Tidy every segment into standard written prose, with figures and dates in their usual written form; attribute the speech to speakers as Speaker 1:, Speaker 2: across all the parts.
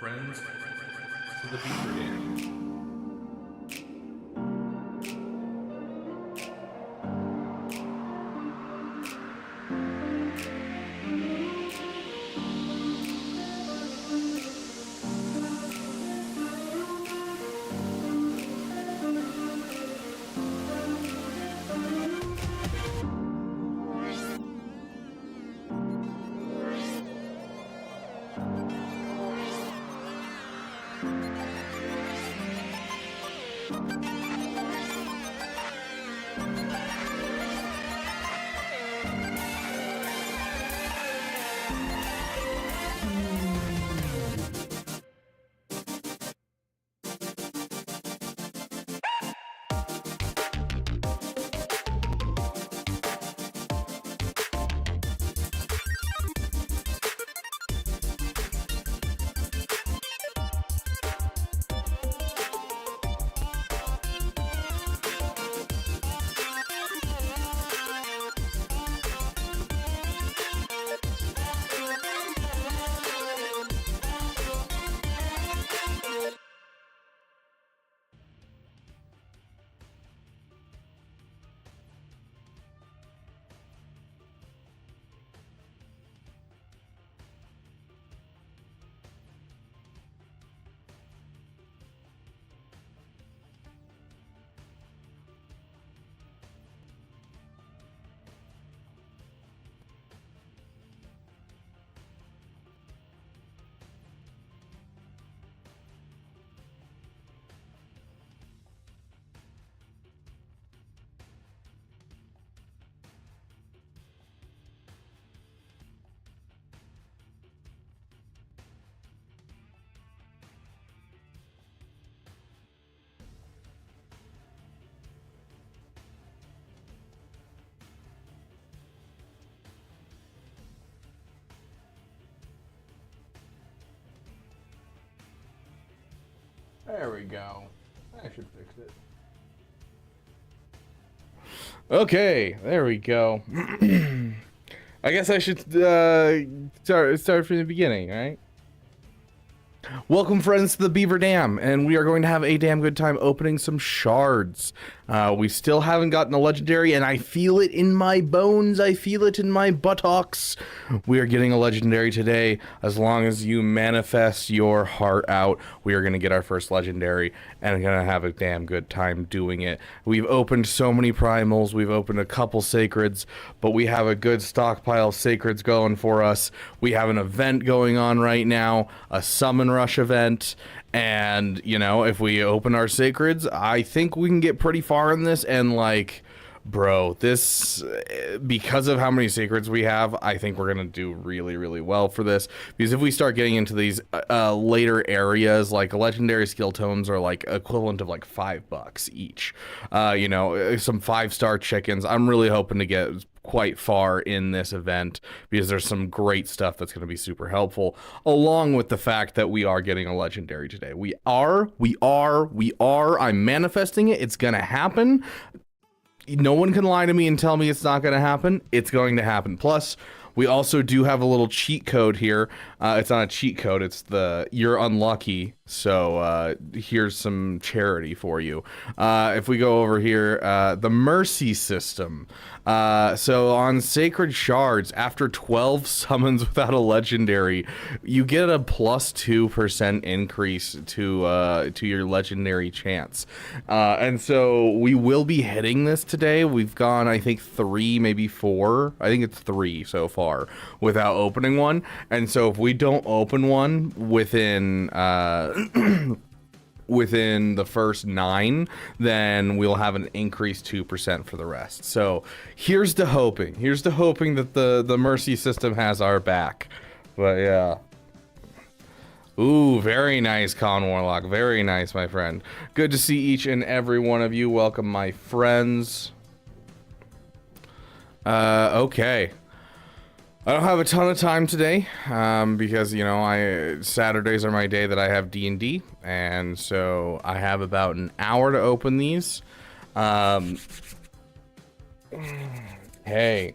Speaker 1: friends to the Beaver Dam. There we go. I should fix it. Okay, there we go. I guess I should start from the beginning, right? Welcome, friends, to the Beaver Dam, and we are going to have a damn good time opening some shards. We still haven't gotten a legendary, and I feel it in my bones. I feel it in my buttocks. We are getting a legendary today. As long as you manifest your heart out, we are going to get our first legendary, and going to have a damn good time doing it. We've opened so many primals. We've opened a couple sacreds, but we have a good stockpile of sacreds going for us. We have an event going on right now, a summon rush event, and you know, if we open our sacreds, I think we can get pretty far in this. And like, bro, this, because of how many sacreds we have, I think we're gonna do really well for this, because if we start getting into these later areas, like legendary skill tones are like equivalent of like $5 each, you know, some 5-star chickens. I'm really hoping to get quite far in this event, because there's some great stuff that's going to be super helpful, along with the fact that we are getting a legendary today. We are. I'm manifesting it. It's going to happen. No one can lie to me and tell me it's not going to happen. It's going to happen. Plus, we also do have a little cheat code here. It's not a cheat code. It's the you're unlucky. So here's some charity for you. If we go over here, the mercy system. So on sacred shards, after 12 summons without a legendary, you get a +2% increase to your legendary chance. And so we will be hitting this today. We've gone, I think, 3, maybe 4. I think it's 3 so far without opening one. And so if we don't open one within within the first 9, then we'll have an increased 2% for the rest. So here's the hoping. Here's the hoping that the mercy system has our back. But yeah. Ooh, very nice, Con Warlock. Very nice, my friend. Good to see each and every one of you. Welcome, my friends. Okay. I don't have a ton of time today, because, you know, Saturdays are my day that I have D&D, and so I have about an hour to open these. Hey.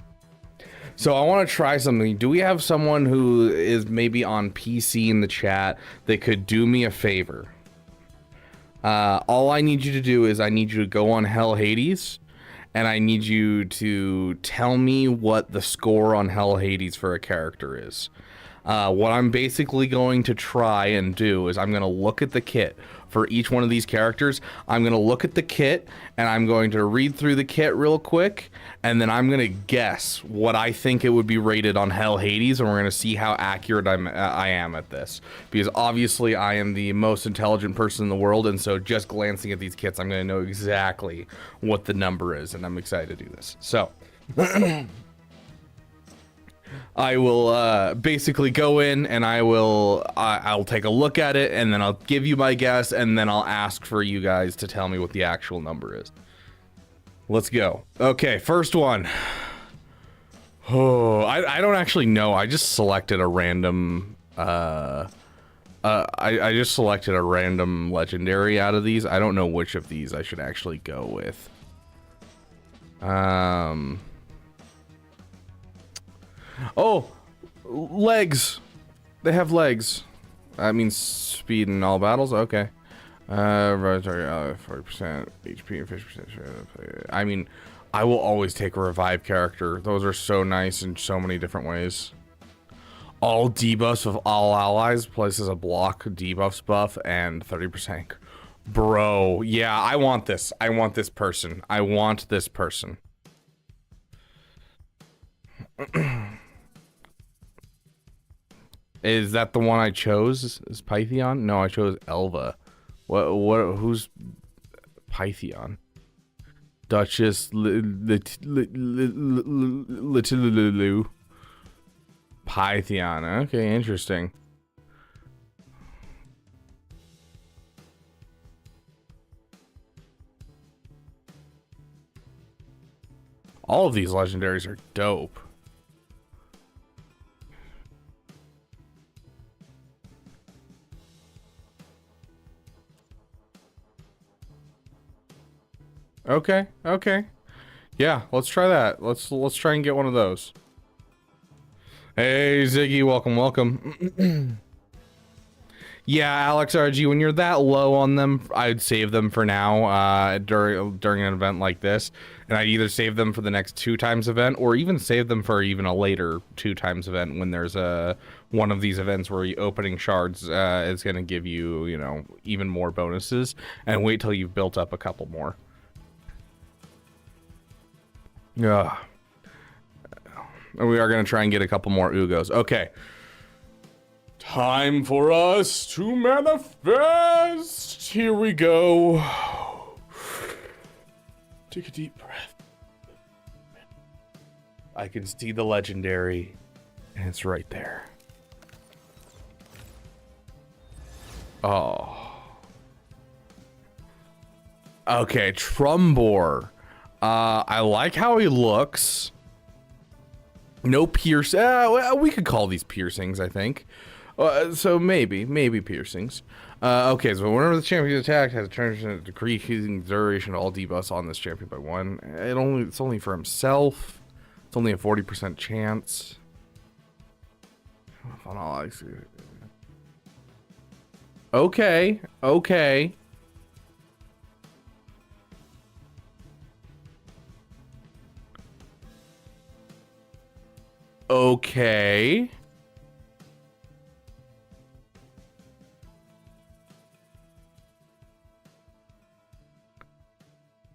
Speaker 1: So I want to try something. Do we have someone who is maybe on PC in the chat that could do me a favor? All I need you to do is I need you to go on Hell Hades, and I need you to tell me what the score on Hell Hades for a character is. What I'm basically going to try and do is I'm going to look at the kit for each one of these characters. I'm going to look at the kit and I'm going to read through the kit real quick, and then I'm going to guess what I think it would be rated on Hell Hades, and we're going to see how accurate I am at this, because obviously I am the most intelligent person in the world, and so just glancing at these kits I'm going to know exactly what the number is, and I'm excited to do this. So I will basically go in and I'll take a look at it, and then I'll give you my guess, and then I'll ask for you guys to tell me what the actual number is. Let's go. Okay, first one. Oh, I don't actually know. I just selected a random I just selected a random legendary out of these. I don't know which of these I should actually go with. Oh, legs. They have legs. That means speed in all battles. Okay. 40% HP and 50%. I mean, I will always take a revive character. Those are so nice in so many different ways. All debuffs of all allies places a block debuffs buff and 30%. Bro, yeah, I want this. I want this person. I want this person. Is that the one I chose? Is Pythion? No, I chose Elva. Who's Pythion? Duchess Litilulu. Pythion. Okay, interesting. All of these legendaries are dope. Okay, okay. Yeah, let's try that. Let's try and get one of those. Hey, Ziggy, welcome, welcome. Yeah, Alex RG, when you're that low on them, I'd save them for now, during an event like this. And I'd either save them for the next 2 times event, or even save them for even a later 2 times event when there's one of these events where opening shards is going to give you, you know, even more bonuses. And wait till you've built up a couple more. Yeah. We are going to try and get a couple more Ugos. Okay. Time for us to manifest. Here we go. Take a deep breath. I can see the legendary, and it's right there. Oh. Okay, Trumbor. I like how he looks. No pierce. We could call these piercings, I think. So maybe piercings. Okay, so whenever the champion is attacked, has a turn decreasing duration of all debuffs on this champion by 1. It's only for himself. It's only a 40% chance. Okay, okay. Okay.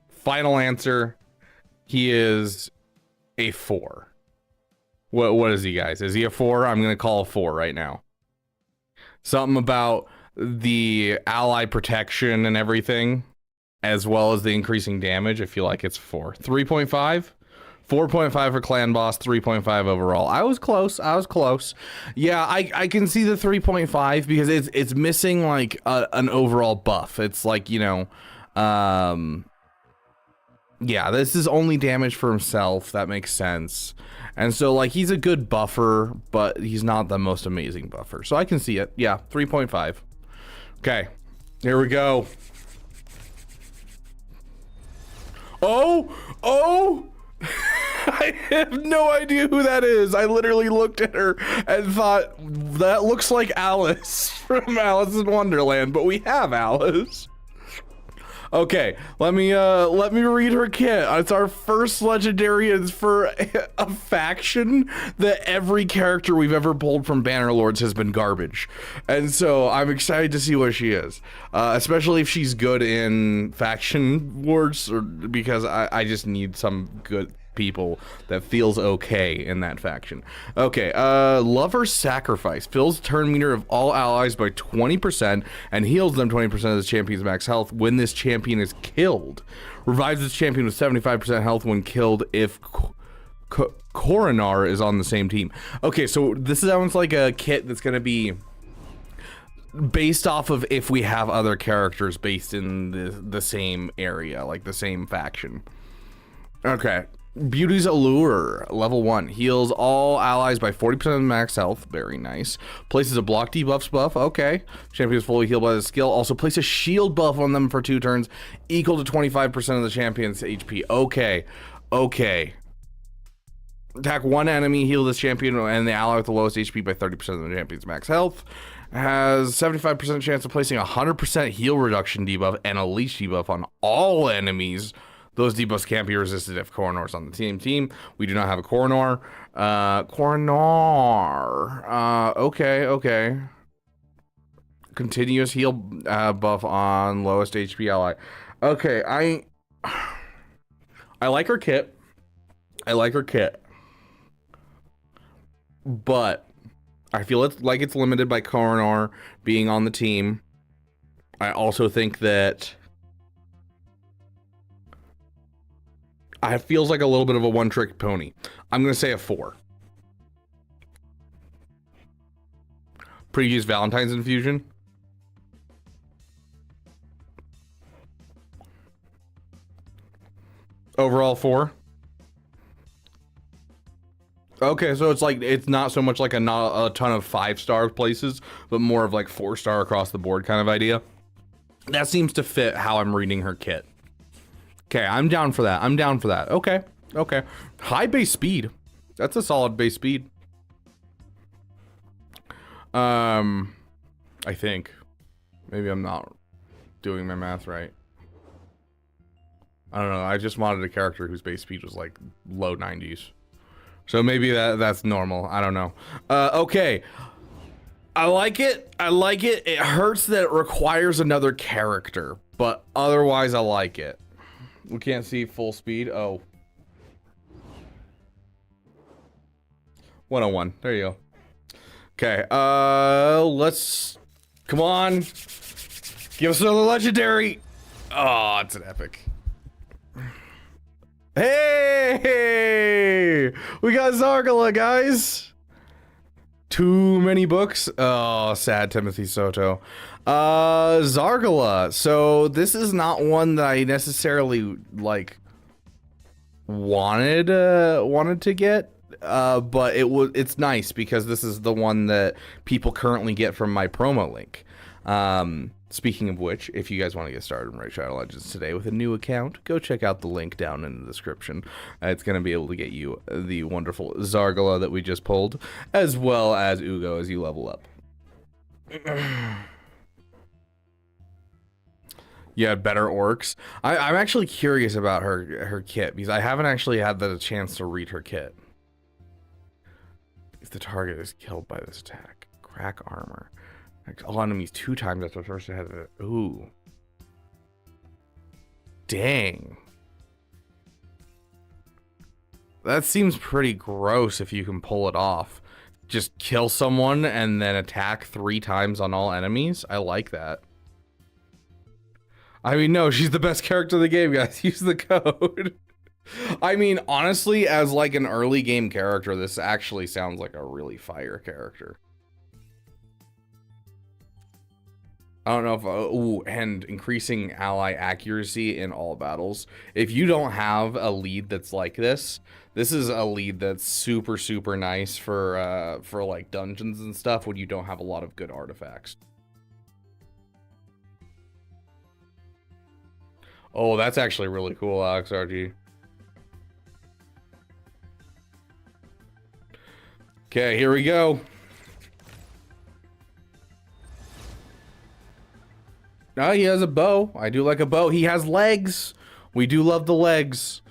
Speaker 1: Final answer. He is a 4. What is he, guys? Is he a 4? I'm gonna call a 4 right now. Something about the ally protection and everything, as well as the increasing damage. I feel like it's 4. 3.5? 4.5 for clan boss, 3.5 overall. I was close. Yeah, I can see the 3.5 because it's missing like an overall buff. It's like, you know, yeah, this is only damage for himself. That makes sense. And so like he's a good buffer, but he's not the most amazing buffer. So I can see it. Yeah, 3.5. Okay, here we go. Oh. I have no idea who that is. I literally looked at her and thought, that looks like Alice from Alice in Wonderland, but we have Alice. Okay, let me read her kit. It's our first legendary. It's for a faction that every character we've ever pulled from Bannerlords has been garbage, and so I'm excited to see what she is, especially if she's good in faction wars, or because I just need some good people that feels okay in that faction. Okay, Lover Sacrifice fills turn meter of all allies by 20% and heals them 20% of the champion's max health when this champion is killed. Revives this champion with 75% health when killed if Coronar is on the same team. Okay, so this sounds like a kit that's gonna be based off of if we have other characters based in the same area, like the same faction. Okay. Beauty's Allure, level 1, heals all allies by 40% of max health, very nice. Places a block debuffs buff, okay. Champion is fully healed by the skill. Also place a shield buff on them for 2 turns, equal to 25% of the champion's HP, okay. Okay. Attack 1 enemy, heal this champion and the ally with the lowest HP by 30% of the champion's max health. Has 75% chance of placing a 100% heal reduction debuff and a leech debuff on all enemies. Those debuffs can't be resisted if Coronor's on the team. We do not have a Coronor. Okay. Continuous heal buff on lowest HP ally. Okay, I like her kit. But I feel like it's limited by Coronor being on the team. I also think that it feels like a little bit of a one-trick pony. I'm going to say a 4. Previous Valentine's infusion. Overall 4. Okay, so it's not so much like not a ton of 5-star places, but more of like 4-star across the board kind of idea. That seems to fit how I'm reading her kit. Okay, I'm down for that. Okay. High base speed. That's a solid base speed. I think. Maybe I'm not doing my math right. I don't know. I just modded a character whose base speed was like low 90s. So maybe that's normal. I don't know. Okay. I like it. It hurts that it requires another character, but otherwise I like it. We can't see full speed. Oh. 101. There you go. Okay. Let's. Come on. Give us another legendary. Oh, it's an epic. Hey! We got Zargala, guys. Too many books. Oh, sad Timothy Soto. Zargala. So this is not one that I necessarily like wanted to get, but it's nice because this is the one that people currently get from my promo link. Speaking of which, if you guys want to get started in Raid Shadow Legends today with a new account, go check out the link down in the description. It's going to be able to get you the wonderful Zargala that we just pulled, as well as Ugo as you level up. Yeah, better orcs. I'm actually curious about her kit because I haven't actually had the chance to read her kit. If the target is killed by this attack, crack armor. All enemies 2 times after the first ahead of it. Ooh. Dang. That seems pretty gross if you can pull it off. Just kill someone and then attack 3 times on all enemies. I like that. I mean, no, she's the best character in the game, guys. Use the code. I mean, honestly, as like an early game character, this actually sounds like a really fire character. I don't know if, ooh, and increasing ally accuracy in all battles. If you don't have a lead that's like this is a lead that's super, super nice for like dungeons and stuff when you don't have a lot of good artifacts. Oh, that's actually really cool, Alex RG. Okay, here we go. Oh, he has a bow. I do like a bow. He has legs. We do love the legs.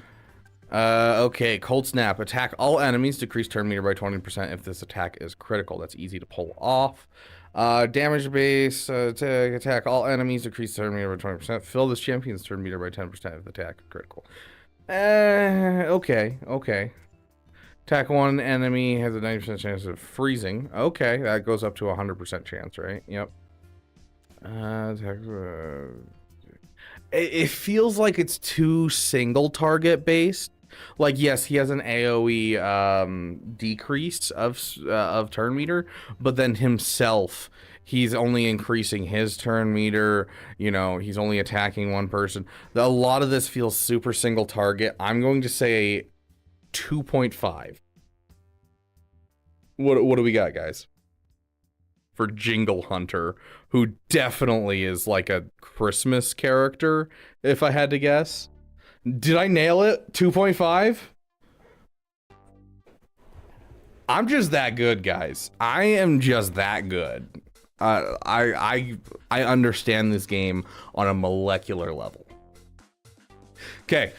Speaker 1: Okay, Cold Snap. Attack all enemies. Decrease turn meter by 20% if this attack is critical. That's easy to pull off. Damage base. Attack all enemies. Decrease turn meter by 20%. Fill this champion's turn meter by 10% if the attack is critical. Okay. Attack one enemy has a 90% chance of freezing. Okay, that goes up to a 100% chance, right? Yep. It feels like it's too single target based. Like, yes, he has an AoE decrease of turn meter, but then himself, he's only increasing his turn meter. You know, he's only attacking one person. A lot of this feels super single target. I'm going to say 2.5. What do we got, guys? For Jingle Hunter, who definitely is like a Christmas character, if I had to guess. Did I nail it? 2.5? I'm just that good, guys. I am just that good. I understand this game on a molecular level. Okay.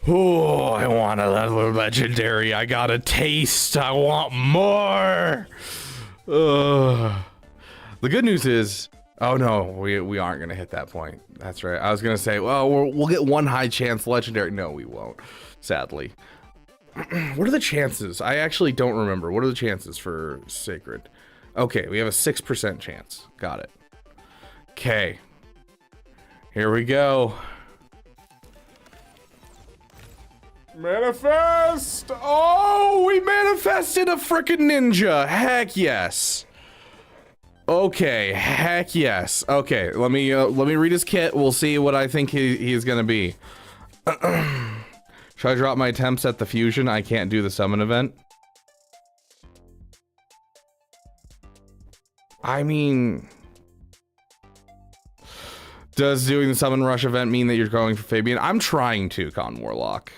Speaker 1: Oh, I want a legendary. I got a taste. I want more. The good news is, oh no, we aren't gonna hit that point. That's right. I was gonna say, well, we'll get one high chance legendary. No, we won't. Sadly. What are the chances? I actually don't remember. What are the chances for Sacred? Okay, we have a 6% chance. Got it. Okay. Here we go. Manifest! Oh, we manifested a frickin' ninja. Heck yes. Okay, heck yes. Okay, let me read his kit. We'll see what I think he's gonna be. Should I drop my attempts at the fusion? I can't do the summon event. I mean, does doing the summon rush event mean that you're going for Fabian? I'm trying to, Con Warlock.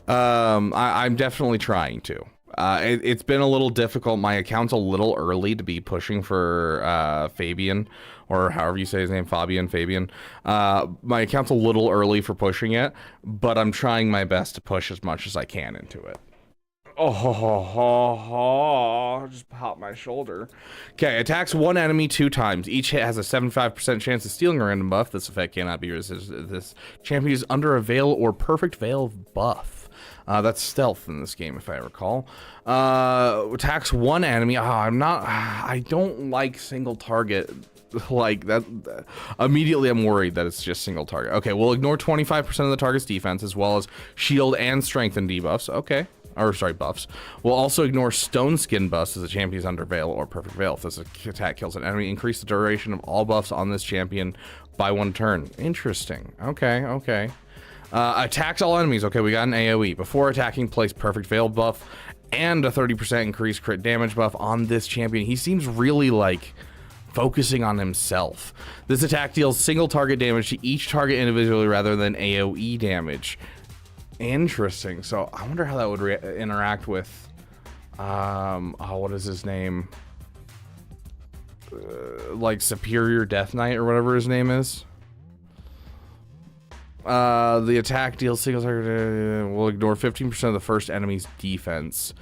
Speaker 1: I'm definitely trying to. It's been a little difficult. My account's a little early to be pushing for Fabian, or however you say his name, Fabian. My account's a little early for pushing it, but I'm trying my best to push as much as I can into it. Oh, just pop my shoulder. Okay, attacks one enemy 2 times. Each hit has a 75% chance of stealing a random buff. This effect cannot be resisted. This champion is under a veil or perfect veil buff. That's stealth in this game, if I recall. Attacks one enemy. I don't like single target like that. Immediately I'm worried that it's just single target. Okay, we'll ignore 25% of the target's defense, as well as shield and strength and debuffs. Okay. Or sorry, buffs. We'll also ignore stone skin buffs as the champion is under veil or perfect veil. If this attack kills an enemy, increase the duration of all buffs on this champion by 1 turn. Interesting. Okay. Attacks all enemies. Okay, we got an AoE. Before attacking, place perfect veil buff and a 30% increased crit damage buff on this champion. He seems really like focusing on himself. This attack deals single target damage to each target individually rather than AoE damage. Interesting. So I wonder how that would interact with what is his name, like Superior Death Knight or whatever his name is. The attack deals single target. We'll ignore 15% of the first enemy's defense.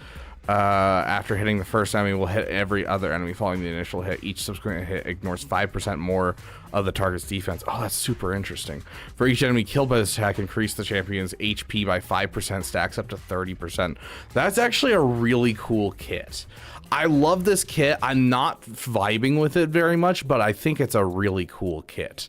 Speaker 1: After hitting the first enemy, we'll hit every other enemy following the initial hit. Each subsequent hit ignores 5% more of the target's defense. Oh, that's super interesting. For each enemy killed by this attack, increase the champion's HP by 5%, stacks up to 30%. That's actually a really cool kit. I love this kit. I'm not vibing with it very much, but I think it's a really cool kit.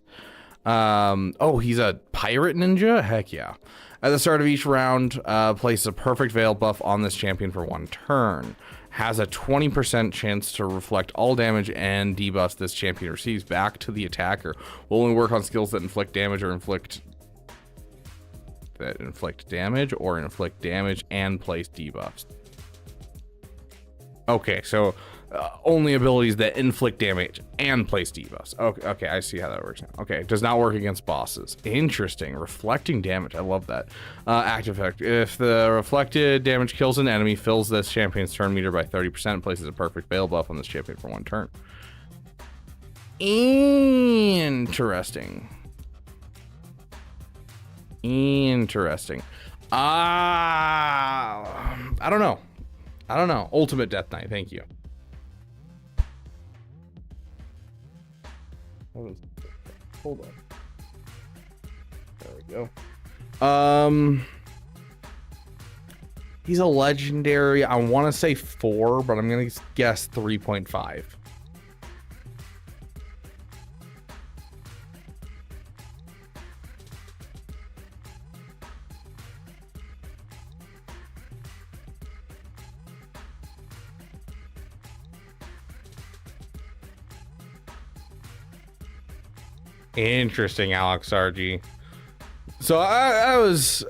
Speaker 1: Oh, he's a pirate ninja? Heck yeah. At the start of each round, place a perfect veil buff on this champion for 1 turn. Has a 20% chance to reflect all damage and debuffs this champion receives back to the attacker. Will only work on skills that inflict damage and inflict damage and place debuffs. Okay, so only abilities that inflict damage and place debuffs. Okay, okay, I see how that works now. Okay, it does not work against bosses. Interesting. Reflecting damage. I love that. Active effect. If the reflected damage kills an enemy, fills this champion's turn meter by 30%, and places a perfect veil buff on this champion for 1 turn. Interesting. Interesting. I don't know. I don't know. Ultimate Death Knight. Thank you. Hold on. There we go. He's a legendary. I want to say 4, but I'm gonna guess 3.5. Interesting, Alex RG. So I was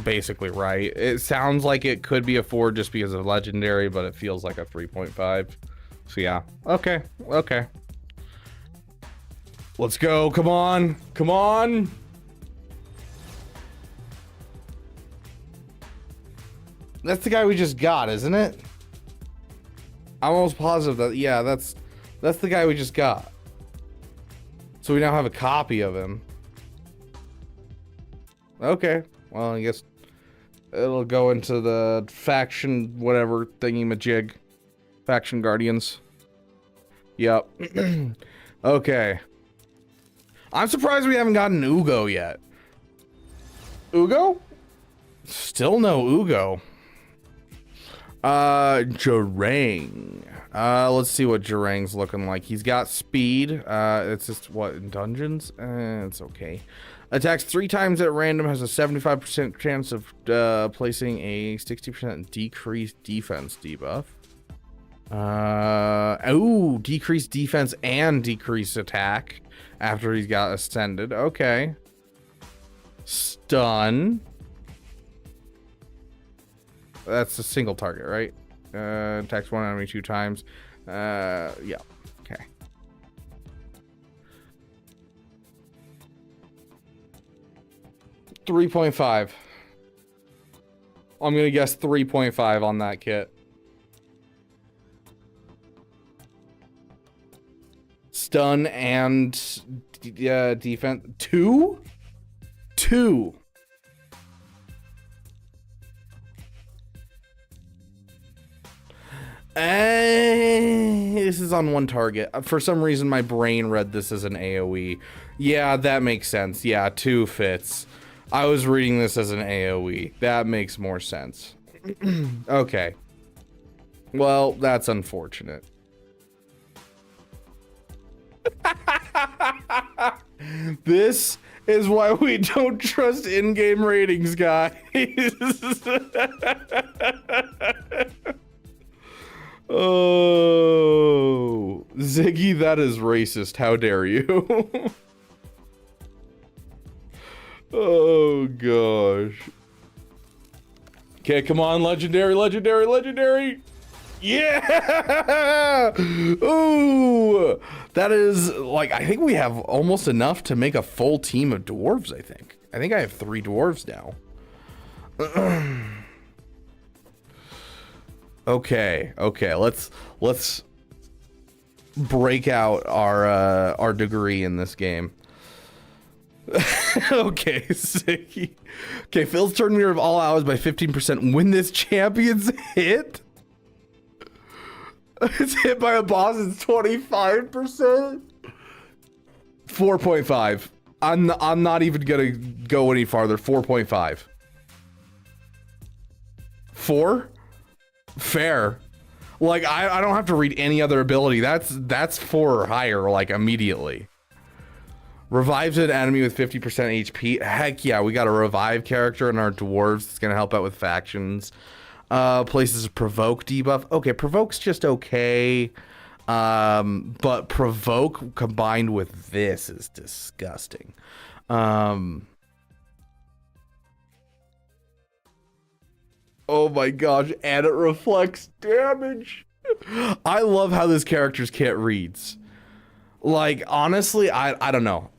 Speaker 1: basically right. It sounds like it could be a 4 just because of legendary, but it feels like a 3.5. So yeah, okay. Let's go. Come on. That's the guy we just got, isn't it? I'm almost positive that, yeah, that's the guy we just got. So we now have a copy of him. Okay, well, I guess it'll go into the faction whatever thingy-majig. Faction Guardians. Yep. Okay. I'm surprised we haven't gotten Ugo yet. Ugo? Still no Ugo. Jarang. Let's see what Jarang's looking like. He's got speed. It's just what, in dungeons? It's okay. Attacks 3 times at random, has a 75% chance of placing a 60% decreased defense debuff. Oh, decreased defense and decreased attack after he's got ascended. Okay. Stun. That's a single target, right? Attacks 1 enemy 2 times. Yeah. Okay. $3.5. I'm gonna guess 3.5 on that kit. Stun and defense 2? 2. This is on 1 target. For some reason, my brain read this as an AoE. Yeah, that makes sense. Yeah, 2 fits. I was reading this as an AoE. That makes more sense. Okay. Well, that's unfortunate. This is why we don't trust in-game ratings, guys. Oh, Ziggy, that is racist. How dare you? Oh, gosh. Okay, come on, legendary. Yeah! Ooh! That is, like, I think we have almost enough to make a full team of dwarves, I think. I think I have 3 dwarves now. Okay, let's break out our degree in this game. Okay, Ziggy. Okay, fills turn meter of all hours by 15% when this champion's hit. It's hit by a boss, it's 25%. 4.5. I'm not even gonna go any farther. 4.5. 4? Fair. Like, I don't have to read any other ability. That's 4 or higher, like, immediately. Revives an enemy with 50% HP. Heck yeah, we got a revive character in our dwarves. It's gonna help out with factions. Places a provoke debuff. Okay, provoke's just okay. But provoke combined with this is disgusting. Oh my gosh, and it reflects damage. I love how this character's kit reads. Like, honestly, I don't know.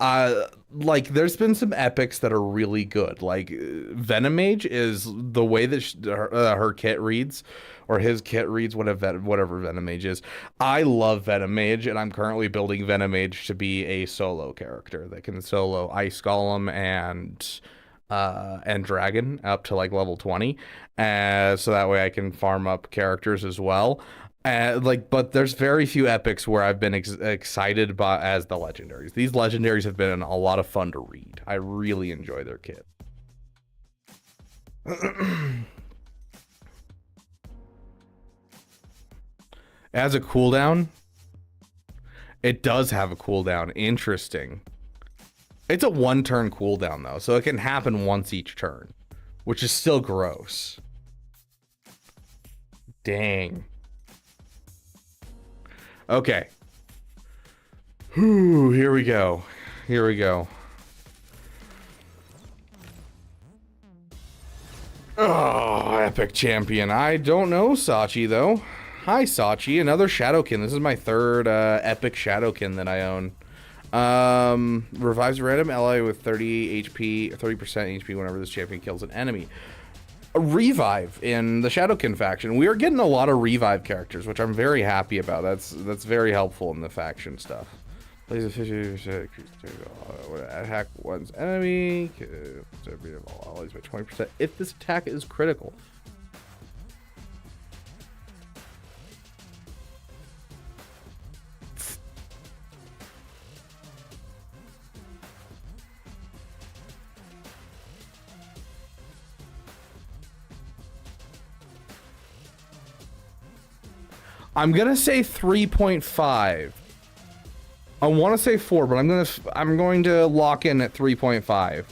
Speaker 1: Like, there's been some epics that are really good. Like, Venomage is the way that her kit reads, or his kit reads, whatever Venomage is. I love Venomage, and I'm currently building Venomage to be a solo character that can solo Ice Golem and Dragon up to like level 20, so that way I can farm up characters as well. But there's very few epics where I've been excited by as the legendaries. These legendaries have been a lot of fun to read. I really enjoy their kit. It has a cooldown. It does have a cooldown. Interesting. It's a 1-turn cooldown though, so it can happen once each turn, which is still gross. Dang. Okay. Whew, here we go. Here we go. Oh, epic champion. I don't know Sachi, though. Hi, Sachi. Another Shadowkin. This is my third epic Shadowkin that I own. Revives a random ally with 30 HP, 30% HP whenever this champion kills an enemy. A revive in the Shadowkin faction. We are getting a lot of revive characters, which I'm very happy about. That's very helpful in the faction stuff. Plays a 50% attack one's enemy. All allies by 20% if this attack is critical. I'm gonna say 3.5. I want to say 4, but I'm going to lock in at 3.5.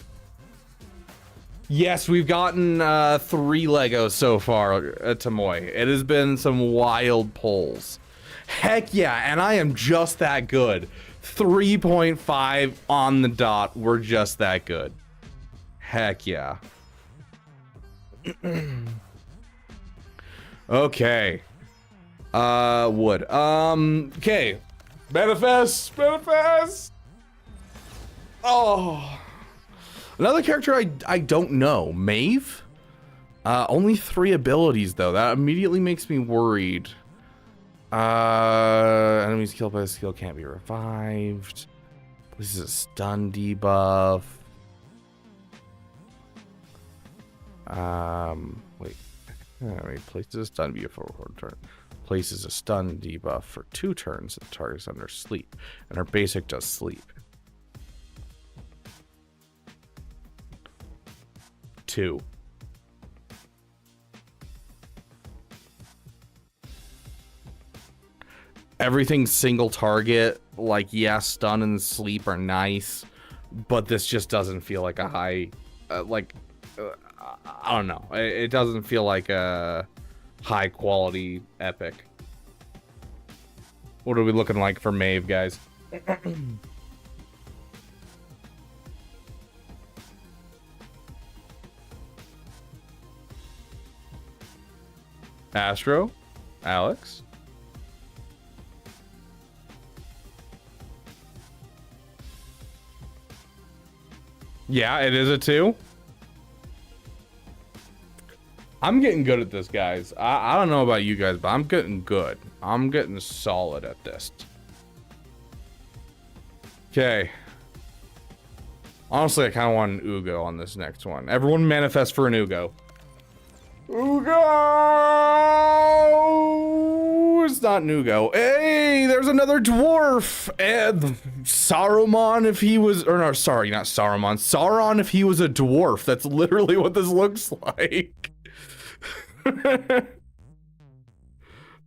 Speaker 1: Yes, we've gotten 3 Legos so far at Tamoy. It has been some wild pulls. Heck yeah, and I am just that good. 3.5 on the dot. We're just that good. Heck yeah. Okay. Wood. Okay. Manifest! Oh. Another character I don't know. Maeve? Only 3 abilities, though. That immediately makes me worried. Enemies killed by the skill can't be revived. This is a stun debuff. Wait. How many places a stun debuff for 1 turn? Places a stun debuff for 2 turns that targets under sleep, and our basic does sleep. 2. Everything single target, like, yeah, stun and sleep are nice, but this just doesn't feel like a high, I don't know. It doesn't feel like a high quality epic. What are we looking like for Maeve, guys? Astro? Alex? Yeah, it is a 2. I'm getting good at this, guys. I don't know about you guys, but I'm getting good. I'm getting solid at this. Okay. Honestly, I kind of want an Ugo on this next one. Everyone manifest for an Ugo. Ugo! It's not an Ugo. Hey, there's another dwarf. And Saruman if he was, or no, sorry, not Saruman. Sauron if he was a dwarf. That's literally what this looks like.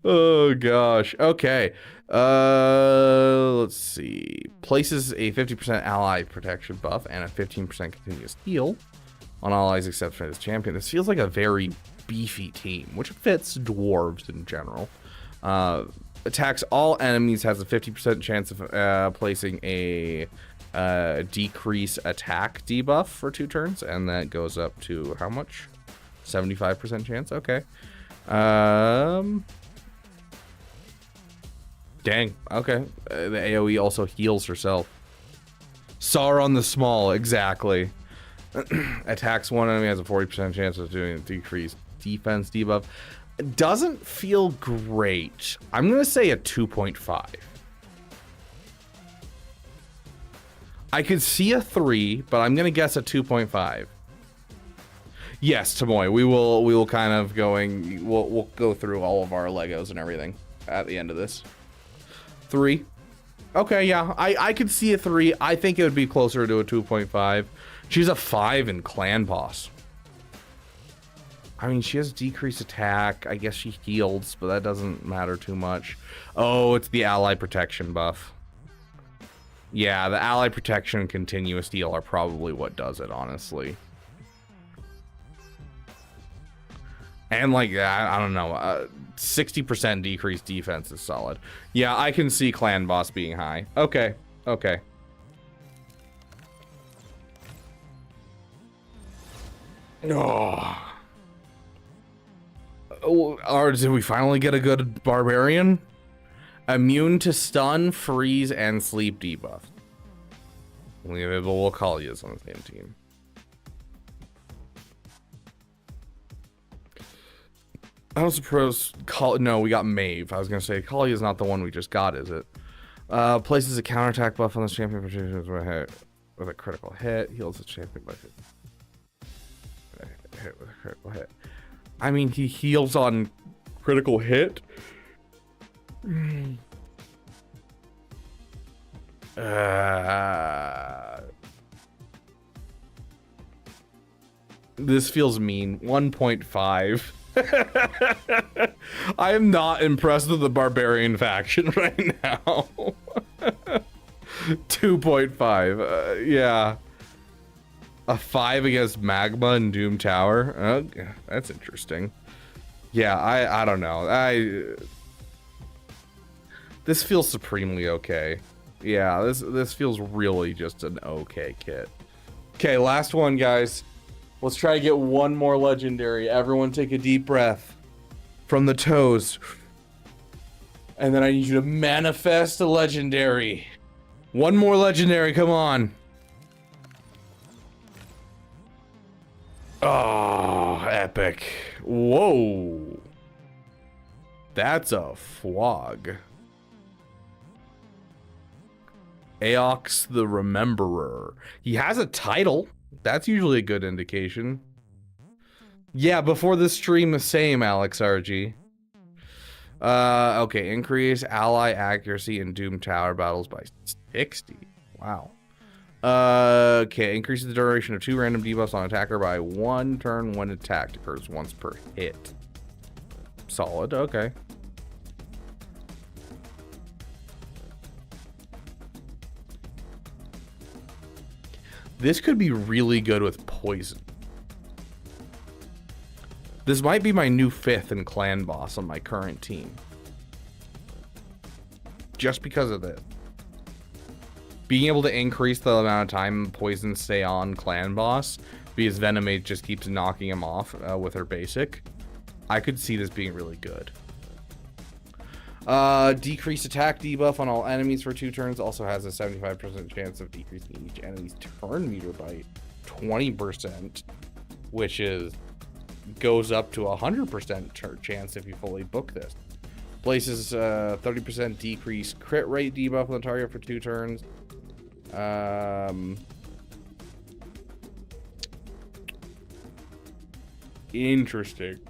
Speaker 1: Oh gosh. Okay. Let's see. Places a 50% ally protection buff and a 15% continuous heal on allies except for his champion. This feels like a very beefy team, which fits dwarves in general. Attacks all enemies, has a 50% chance of placing a decrease attack debuff for 2 turns, and that goes up to how much? 75% chance. Okay. Dang. Okay. The AoE also heals herself. Saw on the small. Exactly. Attacks one enemy has a 40% chance of doing a decreased defense debuff. It doesn't feel great. I'm going to say a 2.5. I could see a 3, but I'm going to guess a 2.5. Yes, Tamoy, we will kind of we'll go through all of our Legos and everything at the end of this. 3. Okay, yeah, I could see a 3. I think it would be closer to a 2.5. She's a 5 in Clan Boss. I mean, she has decreased attack. I guess she heals, but that doesn't matter too much. Oh, it's the ally protection buff. Yeah, the ally protection and continuous heal are probably what does it, honestly. And like that, I don't know, 60% decreased defense is solid. Yeah, I can see Clan Boss being high. Okay, okay. Oh. Or did we finally get a good barbarian? Immune to stun, freeze, and sleep debuff. We'll call you on the same team. I don't suppose no, we got Maeve. I was gonna say Kali is not the one we just got, is it? Places a counterattack buff on this champion with a critical hit. Heals the champion by hit with a critical hit. I mean, he heals on critical hit. This feels mean. 1.5. I am not impressed with the barbarian faction right now. 2.5. Yeah. A 5 against Magma and Doom Tower. That's interesting. Yeah, I don't know. This feels supremely okay. Yeah, this feels really just an okay kit. Okay, last one, guys. Let's try to get one more legendary. Everyone take a deep breath from the toes. And then I need you to manifest a legendary. One more legendary, come on. Oh, epic. Whoa. That's a Fwog. Aox the Rememberer. He has a title. That's usually a good indication. Yeah, before the stream, the same, Alex RG. Okay, increase ally accuracy in Doom Tower battles by 60. Wow. Okay, increases the duration of 2 random debuffs on attacker by 1 turn when attacked. Occurs once per hit. Solid, okay. This could be really good with poison. This might be my new 5th in Clan Boss on my current team. Just because of this. Being able to increase the amount of time poison stay on Clan Boss, because Venomade just keeps knocking him off with her basic. I could see this being really good. Decreased attack debuff on all enemies for 2 turns. Also has a 75% chance of decreasing each enemy's turn meter by 20%, which goes up to 100% chance if you fully book this. Places 30% decreased crit rate debuff on the target for 2 turns. Interesting.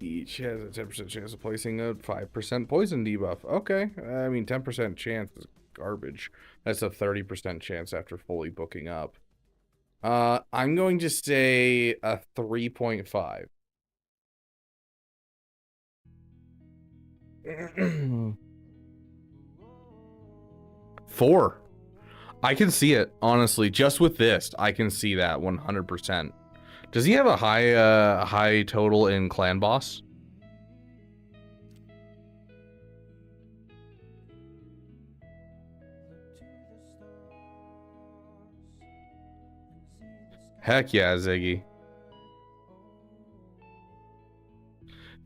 Speaker 1: Each has a 10% chance of placing a 5% poison debuff. Okay, I mean 10% chance is garbage. That's a 30% chance after fully booking up. I'm going to say a 3.5. Four. I can see it, honestly. Just with this, I can see that 100%. Does he have a high total in Clan Boss? Heck yeah, Ziggy.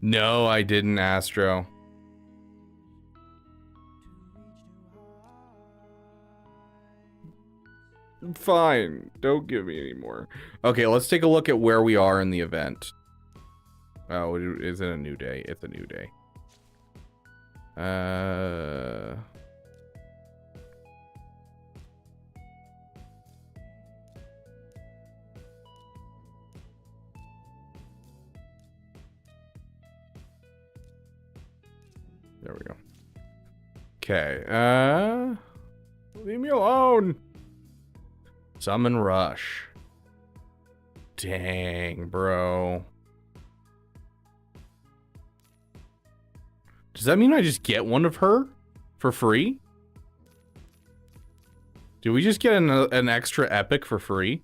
Speaker 1: No, I didn't, Astro. Fine. Don't give me any more. Okay, let's take a look at where we are in the event. Oh, is it a new day? It's a new day. There we go. Okay, leave me alone. Summon Rush. Dang, bro. Does that mean I just get one of her for free? Do we just get an extra epic for free?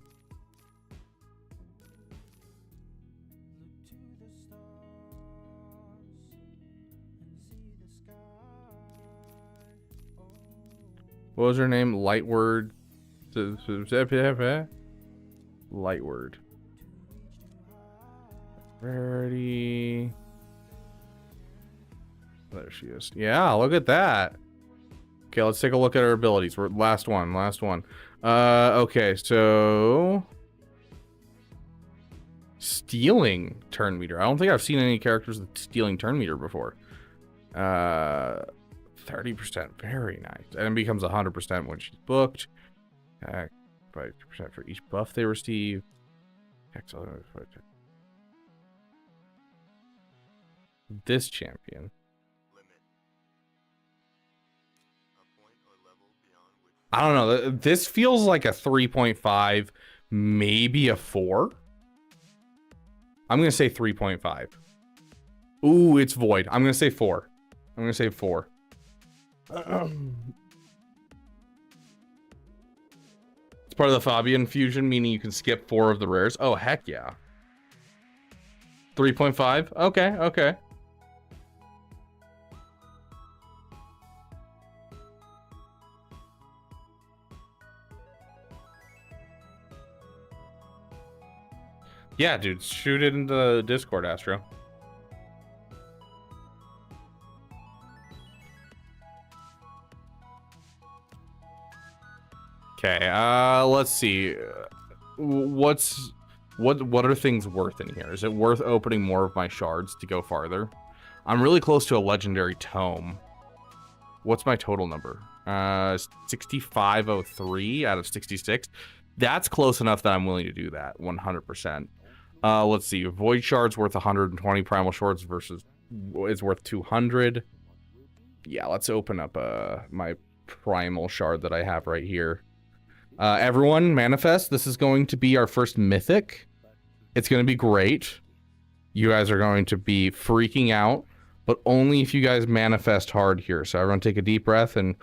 Speaker 1: What was her name? Lightword. Lightword. Rarity. There she is. Yeah, look at that. Okay, let's take a look at her abilities. We're last one. Okay, so stealing turn meter. I don't think I've seen any characters with stealing turn meter before. 30%, very nice. And it becomes 100% when she's booked. 5% for each buff they receive. This champion. I don't know. This feels like a 3.5, maybe a 4. I'm going to say 3.5. Ooh, it's void. I'm going to say 4. I'm going to say 4. It's part of the Fabian fusion, meaning you can skip 4 of the rares. Oh, heck yeah. 3.5? Okay, okay. Yeah, dude, shoot it into the Discord, Astro. Okay, let's see. What are things worth in here? Is it worth opening more of my shards to go farther? I'm really close to a legendary tome. What's my total number? 6503 out of 66. That's close enough that I'm willing to do that 100%. Let's see. Void shards worth 120. Primal shards versus is worth 200. Yeah, let's open up my primal shard that I have right here. Everyone, manifest. This is going to be our first mythic. It's going to be great. You guys are going to be freaking out, but only if you guys manifest hard here. So everyone take a deep breath and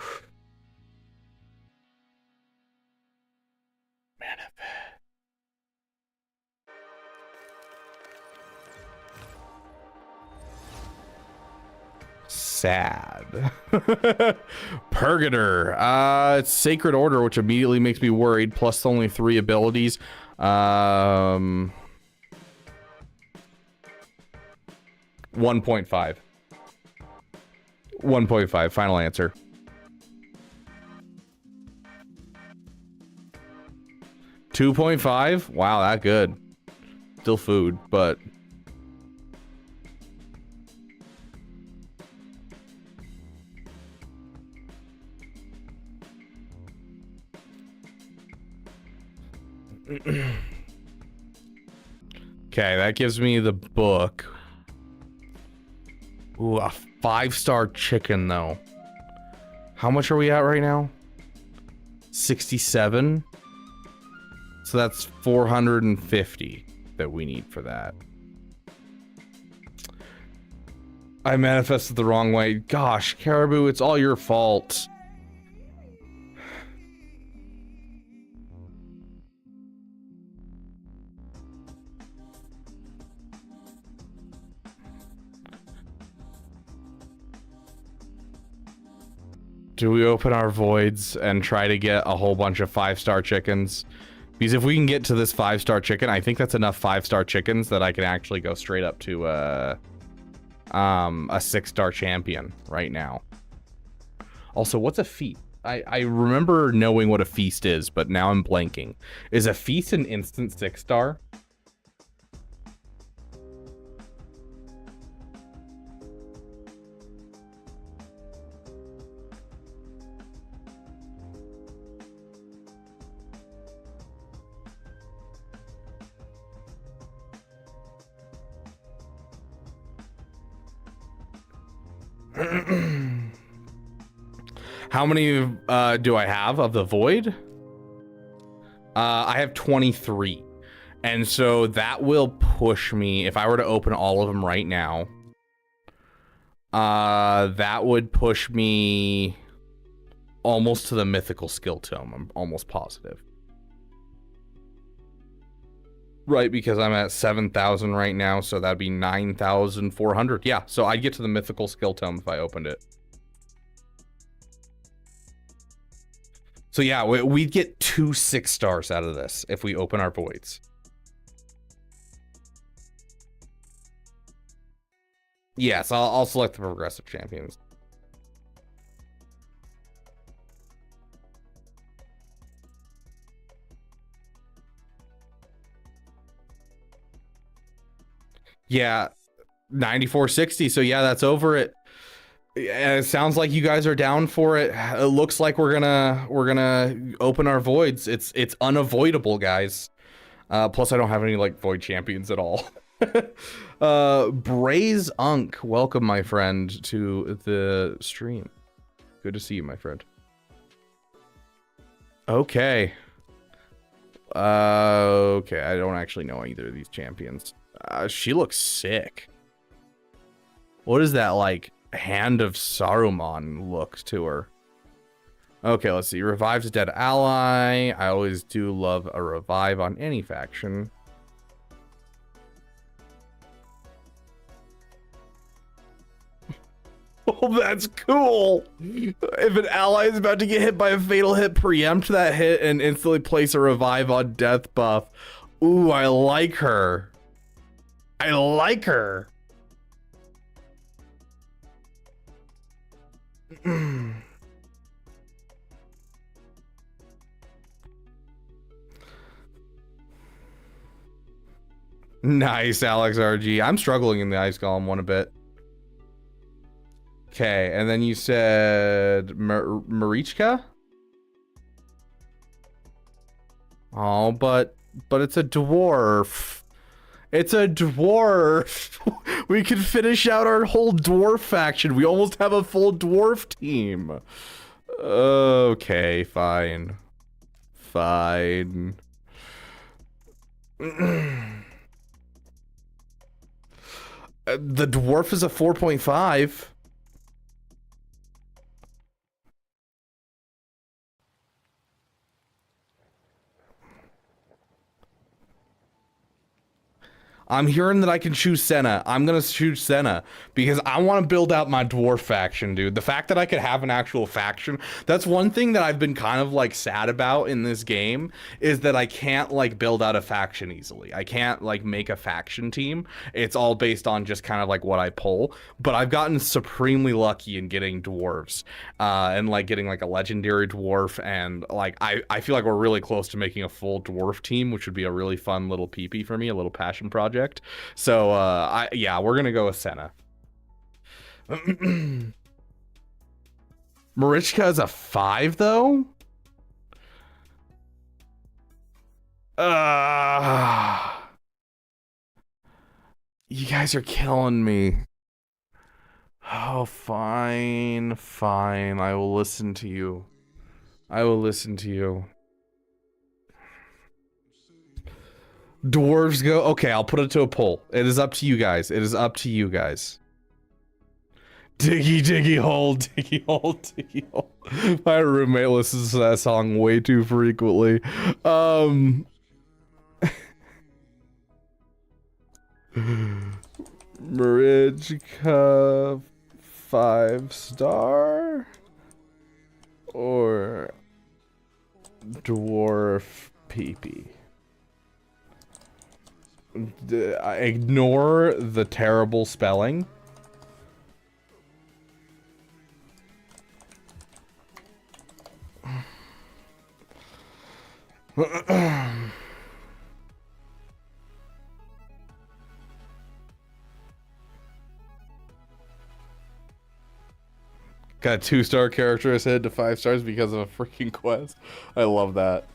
Speaker 1: manifest. Sad. Purgator. It's Sacred Order, which immediately makes me worried. Plus only 3 abilities. 1.5. 1.5. Final answer. $2.5. Wow, that good. Still food, but okay, that gives me the book. Ooh, a 5-star chicken though. How much are we at right now? 67. So that's 450 that we need for that. I manifested the wrong way. Gosh, Caribou, it's all your fault. Do we open our voids and try to get a whole bunch of 5-star chickens? Because if we can get to this 5-star chicken, I think that's enough 5-star chickens that I can actually go straight up to a 6-star champion right now. Also, what's a feast? I remember knowing what a feast is, but now I'm blanking. Is a feast an instant 6-star? How many do I have of the void? I have 23. And so that will push me, if I were to open all of them right now, that would push me almost to the mythical skill tome. I'm almost positive. Right, because I'm at 7,000 right now, so that'd be 9,400. Yeah, so I'd get to the mythical skill tome if I opened it. So yeah, we'd get 2 6-stars out of this if we open our voids. Yes, I'll select the progressive champions. Yeah, 9460. So yeah, that's over it. It sounds like you guys are down for it. It looks like we're gonna open our voids. It's unavoidable, guys. Plus I don't have any like void champions at all. Braze Unk, welcome my friend to the stream. Good to see you, my friend. Okay. Okay, I don't actually know either of these champions. She looks sick. What is that, like, Hand of Saruman look to her? Okay, let's see. Revives a dead ally. I always do love a revive on any faction. Oh, that's cool. If an ally is about to get hit by a fatal hit, preempt that hit and instantly place a revive on death buff. Ooh, I like her. I like her. Nice, Alex RG. I'm struggling in the Ice Golem one a bit. Okay, and then you said Marichka? Oh, but it's a dwarf. It's a dwarf. We could finish out our whole dwarf faction. We almost have a full dwarf team. Okay, fine. Fine. The dwarf is a 4.5. I'm hearing that I can choose Senna. I'm gonna choose Senna because I want to build out my dwarf faction, dude. The fact that I could have an actual faction, that's one thing that I've been kind of like sad about in this game, is that I can't like build out a faction easily. I can't like make a faction team. It's all based on just kind of like what I pull. But I've gotten supremely lucky in getting dwarves, and like getting like a legendary dwarf, and like I feel like we're really close to making a full dwarf team, which would be a really fun little PP for me, a little passion project. So yeah, we're gonna go with Senna. Marichka is a 5 though. You guys are killing me. Oh, fine, fine. I will listen to you. I will listen to you. Dwarves go. Okay, I'll put it to a poll. It is up to you guys. It is up to you guys. Diggy, diggy hole, diggy hole, diggy hole. My roommate listens to that song way too frequently. Marichka 5-star or dwarf PP. Ignore the terrible spelling. Got a 2-star character I said to 5 stars because of a freaking quest. I love that.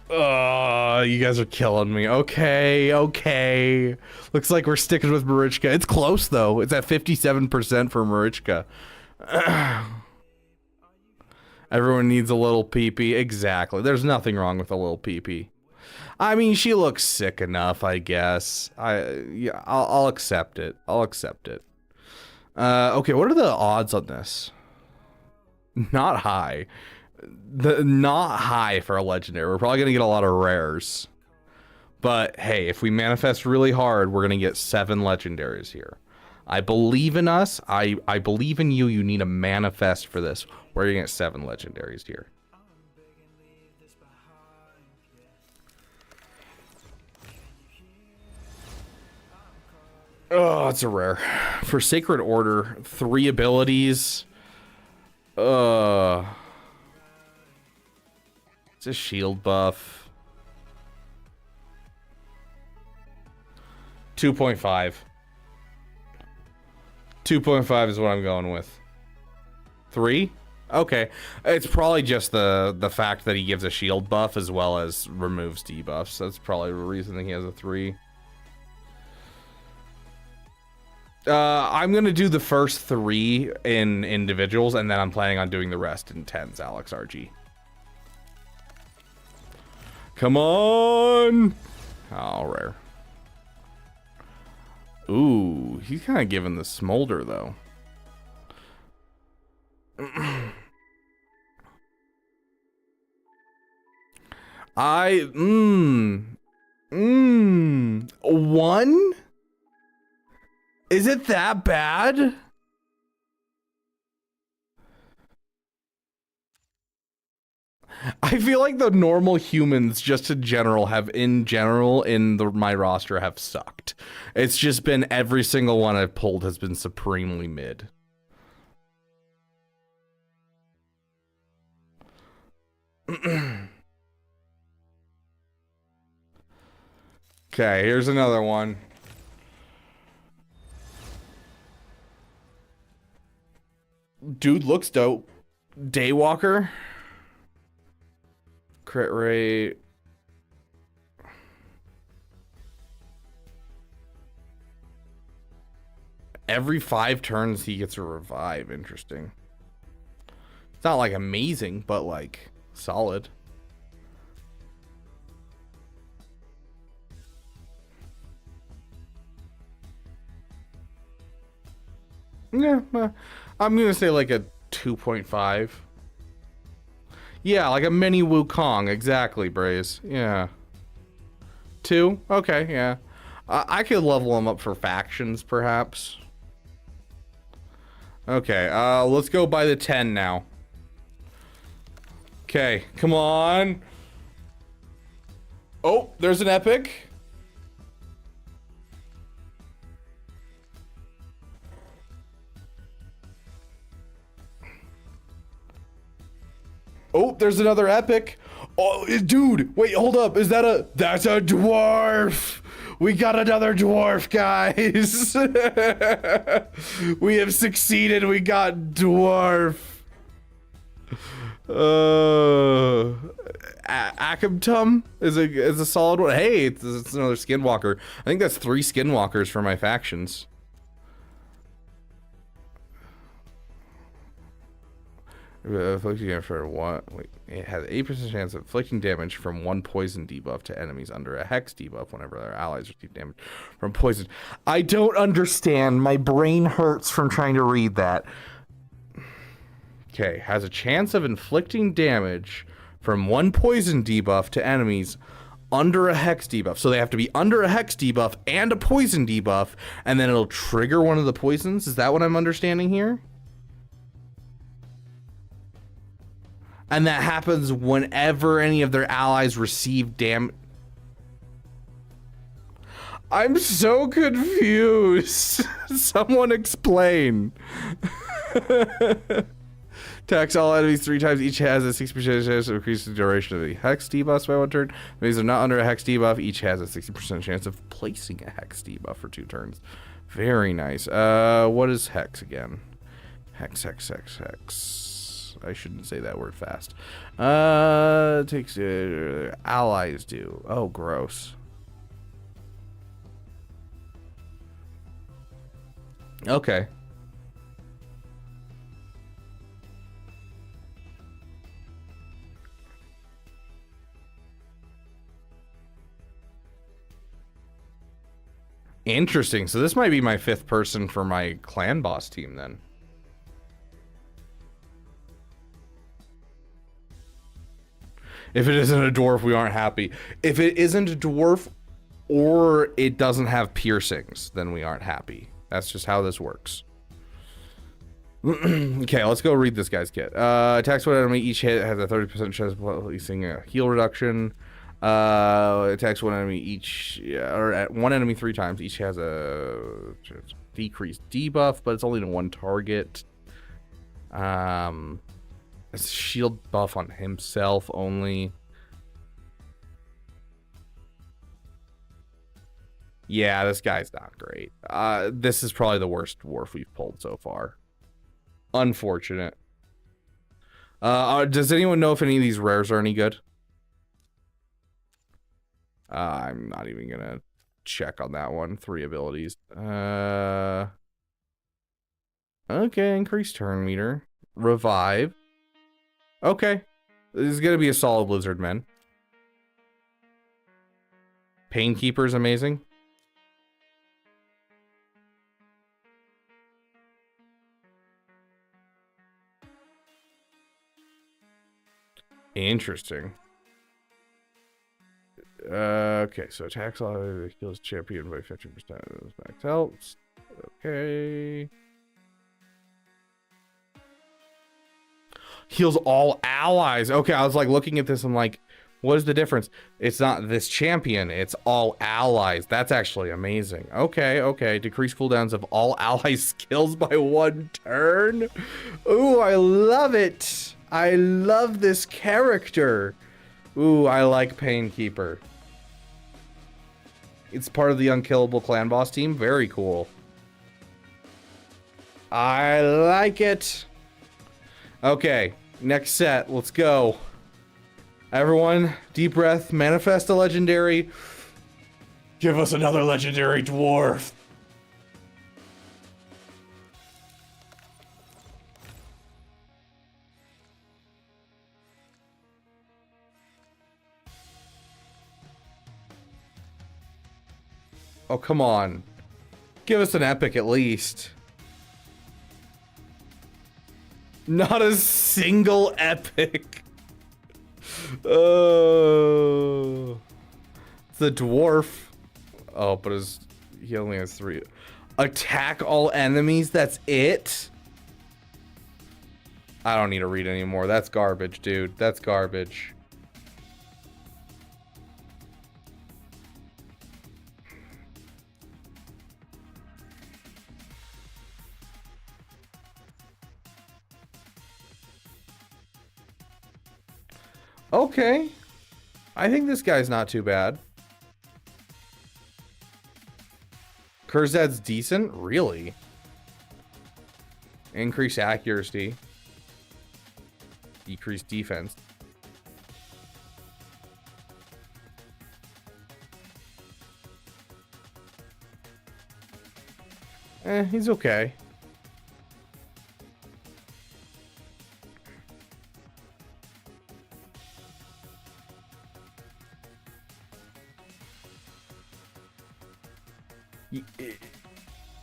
Speaker 1: You guys are killing me. Okay, okay. Looks like we're sticking with Marichka. It's close though. It's at 57% for Marichka. Everyone needs a little pee-pee. Exactly. There's nothing wrong with a little pee-pee. I mean, she looks sick enough, I guess. I'll accept it. I'll accept it. Okay, what are the odds on this? Not high. Not high for a legendary. We're probably gonna get a lot of rares. But hey, if we manifest really hard, we're gonna get 7 legendaries here. I believe in us. I believe in you. You need to manifest for this. We're gonna get 7 legendaries here. Oh, it's a rare. For Sacred Order, 3 abilities. It's a shield buff. 2.5. 2.5 is what I'm going with. 3? Okay. It's probably just the fact that he gives a shield buff as well as removes debuffs. That's probably the reason that he has a 3. I'm gonna do the first 3 in individuals, and then I'm planning on doing the rest in 10s, Alex RG. Come on! Oh, rare. Ooh, he's kind of giving the smolder, though. One? Is it that bad? I feel like the normal humans just in general my roster have sucked. It's just been every single one I've pulled has been supremely mid. Okay, here's another one. Dude looks dope. Daywalker. Crit rate. Every 5 turns he gets a revive. Interesting. It's not like amazing, but like solid. Yeah, I'm gonna say like a 2.5. Yeah, like a mini Wukong, exactly, Braze. Yeah. 2? Okay, yeah. I could level him up for factions, perhaps. Okay, let's go by the 10 now. Okay, come on. Oh, there's an epic. Oh, there's another epic. Oh, dude, wait, hold up. Is that that's a dwarf. We got another dwarf, guys. We have succeeded. We got dwarf. Akamtum is a solid one. Hey, it's another skinwalker. I think that's 3 skinwalkers for my factions. Inflicting damage for what? Wait, it has 8% chance of inflicting damage from 1 poison debuff to enemies under a hex debuff whenever their allies receive damage from poison. I don't understand. My brain hurts from trying to read that. Okay, has a chance of inflicting damage from 1 poison debuff to enemies under a hex debuff. So they have to be under a hex debuff and a poison debuff, and then it'll trigger one of the poisons. Is that what I'm understanding here? And that happens whenever any of their allies receive damage. I'm so confused. Someone explain. Attacks all enemies 3 times. Each has a 6% chance of increasing the duration of the hex debuff by 1 turn. Enemies are not under a hex debuff. Each has a 60% chance of placing a hex debuff for 2 turns. Very nice. What is hex again? Hex. I shouldn't say that word fast. Takes allies do. Oh, gross. Okay. Interesting. So this might be my 5th person for my clan boss team then. If it isn't a dwarf, we aren't happy. If it isn't a dwarf or it doesn't have piercings, then we aren't happy. That's just how this works. Okay, let's go read this guy's kit. Attacks one enemy. Each hit has a 30% chance of releasing a heal reduction. Attacks one enemy each, or at one enemy 3 times. Each has a decreased debuff, but it's only to 1 target. A shield buff on himself only. Yeah, this guy's not great. This is probably the worst dwarf we've pulled so far. Unfortunate. Does anyone know if any of these rares are any good? I'm not even gonna check on that one. 3 abilities. Okay, increase turn meter. Revive. Okay. This is gonna be a solid lizard man. Painkeeper's amazing. Interesting. Okay, so attacks all kills champion by 50% of his max health. Okay. Heals all allies. Okay, I was like looking at this, I'm like, what is the difference? It's not this champion, it's all allies. That's actually amazing. Okay. Decrease cooldowns of all ally skills by 1 turn. Ooh, I love it. I love this character. Ooh, I like Painkeeper. It's part of the unkillable clan boss team. Very cool. I like it. Okay, next set. Let's go. Everyone, deep breath. Manifest a legendary. Give us another legendary dwarf. Oh, come on. Give us an epic at least. Not a single epic. Oh. The dwarf. Oh, but he only has 3. Attack all enemies, that's it? I don't need to read anymore. That's garbage, dude. That's garbage. Okay. I think this guy's not too bad. Kurzad's decent? Really? Increase accuracy. Decrease defense. He's okay.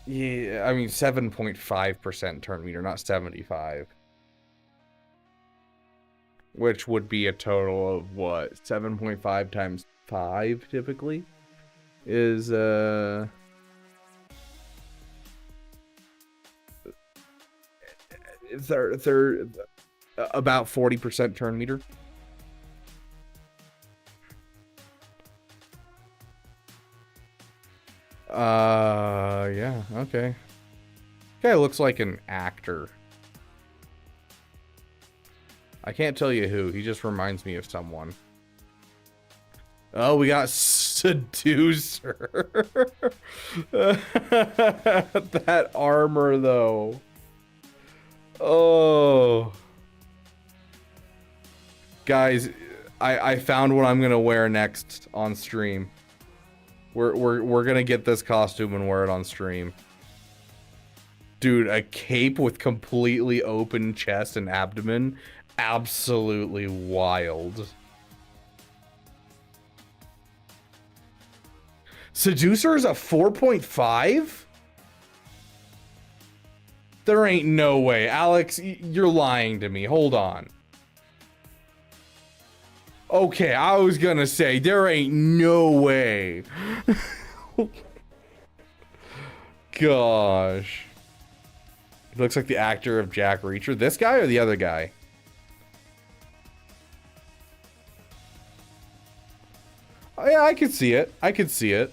Speaker 1: Yeah, I mean 7.5% turn meter, not 75. Which would be a total of what? 7.5 times 5 typically is third about 40% turn meter. Yeah, okay. Guy looks like an actor. I can't tell you who. He just reminds me of someone. Oh, we got Seducer. That armor, though. Oh. Guys, I found what I'm gonna wear next on stream. We're gonna get this costume and wear it on stream. Dude, a cape with completely open chest and abdomen. Absolutely wild. Seducer is a 4.5? There ain't no way. Alex, you're lying to me. Hold on. Okay, I was gonna say, there ain't no way. Gosh. He looks like the actor of Jack Reacher. This guy or the other guy? Oh, yeah, I could see it. I could see it.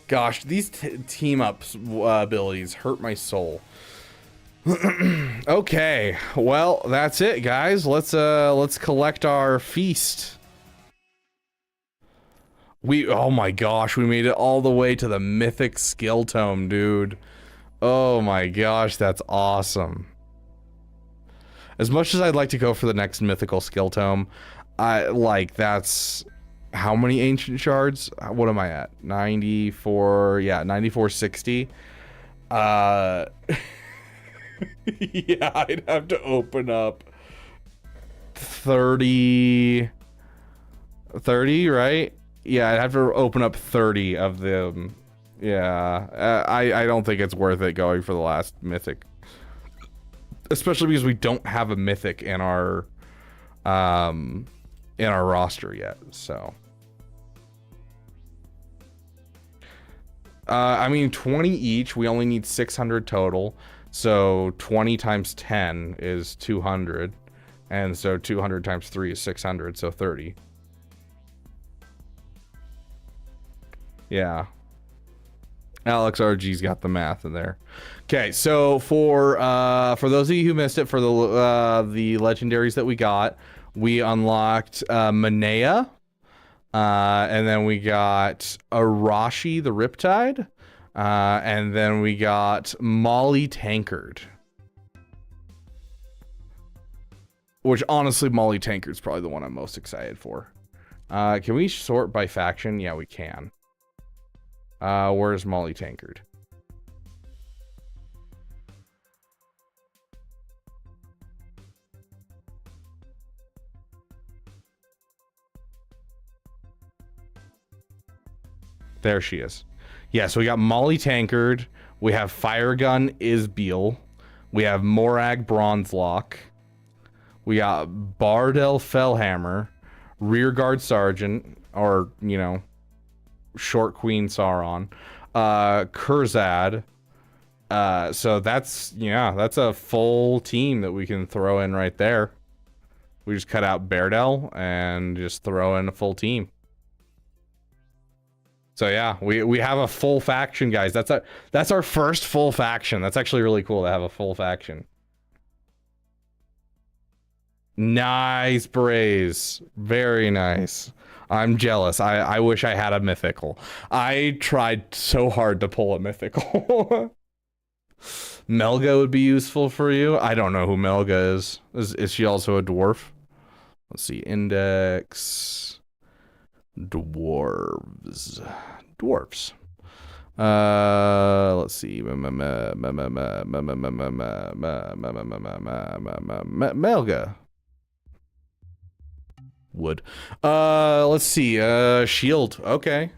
Speaker 1: Gosh, these team up abilities hurt my soul. Okay, well, that's it, guys. Let's collect our feast. Oh my gosh, we made it all the way to the mythic skill tome, dude. Oh my gosh, that's awesome. As much as I'd like to go for the next mythical skill tome, that's how many ancient shards? What am I at? 94, yeah, 9460. Yeah, I'd have to open up 30, right? Yeah, I'd have to open up 30 of them. Yeah, I don't think it's worth it going for the last mythic. Especially because we don't have a mythic in our roster yet, so. I mean, 20 each. We only need 600 total. So 20 times 10 is 200. And so 200 times 3 is 600, so 30. Yeah. Alex RG's got the math in there. Okay, so for those of you who missed it, for the legendaries that we got, we unlocked Manea. And then we got Arashi the Riptide. And then we got Molly Tankard. Which, honestly, Molly Tankard's probably the one I'm most excited for. Can we sort by faction? Yeah, we can. Where's Molly Tankard? There she is. Yeah, so we got Molly Tankard. We have Firegun Isbeal. We have Morag Bronzelock. We got Bardell Fellhammer. Rearguard Sergeant, or, you know, Short Queen Sauron. Kurzad. So that's, yeah, that's a full team that we can throw in right there. We just cut out Bardell and just throw in a full team. So yeah, we have a full faction, guys. That's our first full faction. That's actually really cool to have a full faction. Nice, Braze. Very nice. I'm jealous. I wish I had a mythical. I tried so hard to pull a mythical. Melga would be useful for you. I don't know who Melga is. Is she also a dwarf? Let's see. Index. Dwarves. Let's see. Melga. Wood. Let's see. Shield. Okay.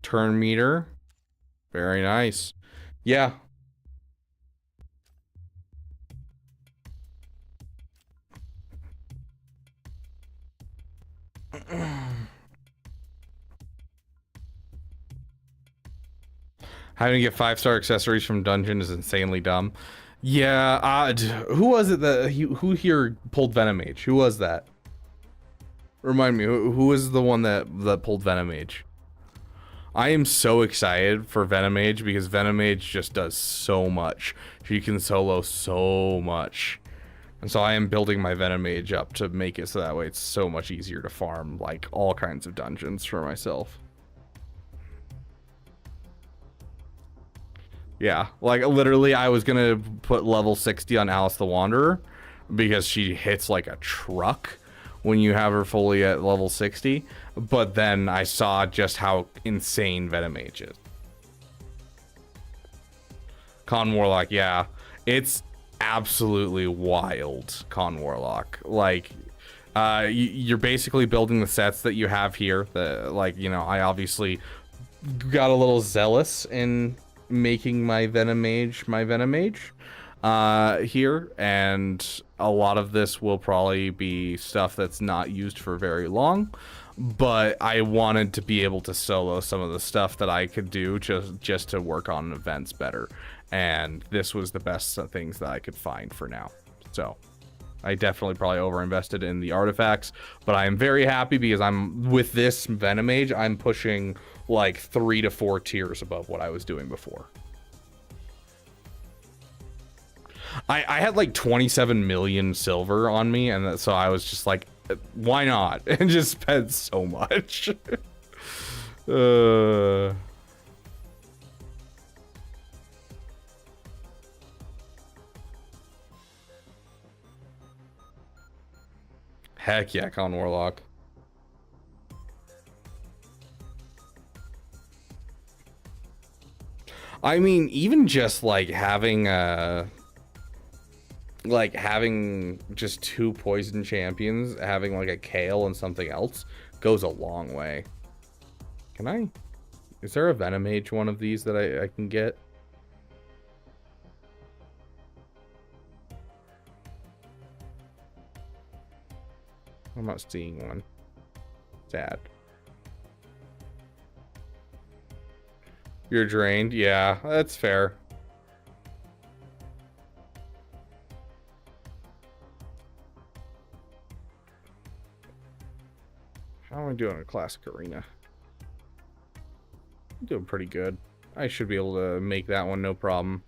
Speaker 1: Turn meter. Very nice. Yeah. Having to get 5-star accessories from dungeon is insanely dumb. Yeah, who was it that who here pulled Venomage? Who was that? Remind me, who was the one that pulled Venomage? I am so excited for Venomage because Venomage just does so much. She can solo so much. And so I am building my Venomage up to make it so that way it's so much easier to farm like all kinds of dungeons for myself. Yeah, like literally I was gonna put level 60 on Alice the Wanderer because she hits like a truck when you have her fully at level 60, but then I saw just how insane Venomage is. Con Warlock, yeah, it's absolutely wild. Con Warlock, like you're basically building the sets that you have here. Like, you know, I obviously got a little zealous in making my Venomage here, and a lot of this will probably be stuff that's not used for very long, but I wanted to be able to solo some of the stuff that I could do just to work on events better, and this was the best things that I could find for now. So I definitely probably overinvested in the artifacts, but I am very happy because I'm with this Venomage, I'm pushing like 3 to 4 tiers above what I was doing before. I had like 27 million silver on me, and so I was just like, why not? And just spent so much. Heck yeah, Con Warlock. I mean, even just like having just 2 poison champions, having like a Kale and something else goes a long way. Is there a Venomage one of these that I can get? I'm not seeing one. Sad. You're drained? Yeah, that's fair. How am I doing in a classic arena? I'm doing pretty good. I should be able to make that one no problem.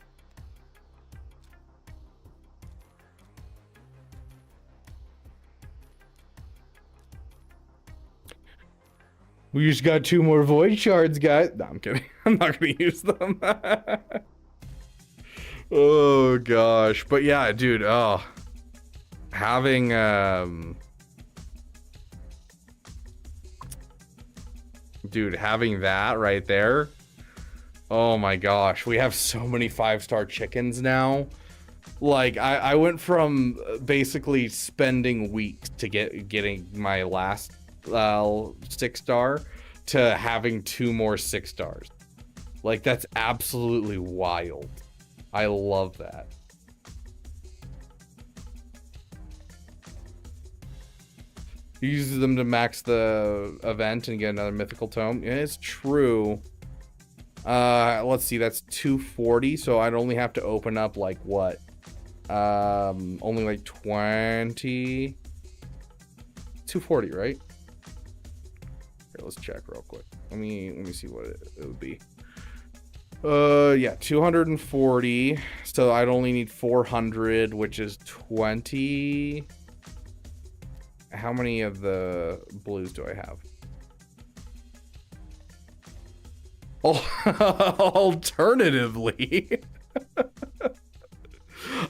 Speaker 1: We just got 2 more void shards, guys. No, I'm kidding. I'm not gonna use them. Oh gosh. But yeah, dude, oh. Having dude, having that right there. Oh my gosh. We have so many 5-star chickens now. Like I went from basically spending weeks to getting my last 6-star to having 2 more 6-stars. Like, that's absolutely wild. I love that. You use them to max the event and get another mythical tome. Yeah, it's true. Let's see, that's 240, so I'd only have to open up like what? Only like 20. 240, right? Here, let's check real quick. Let me see what it would be. Yeah, 240. So I'd only need 400, which is 20. How many of the blues do I have? Oh, alternatively,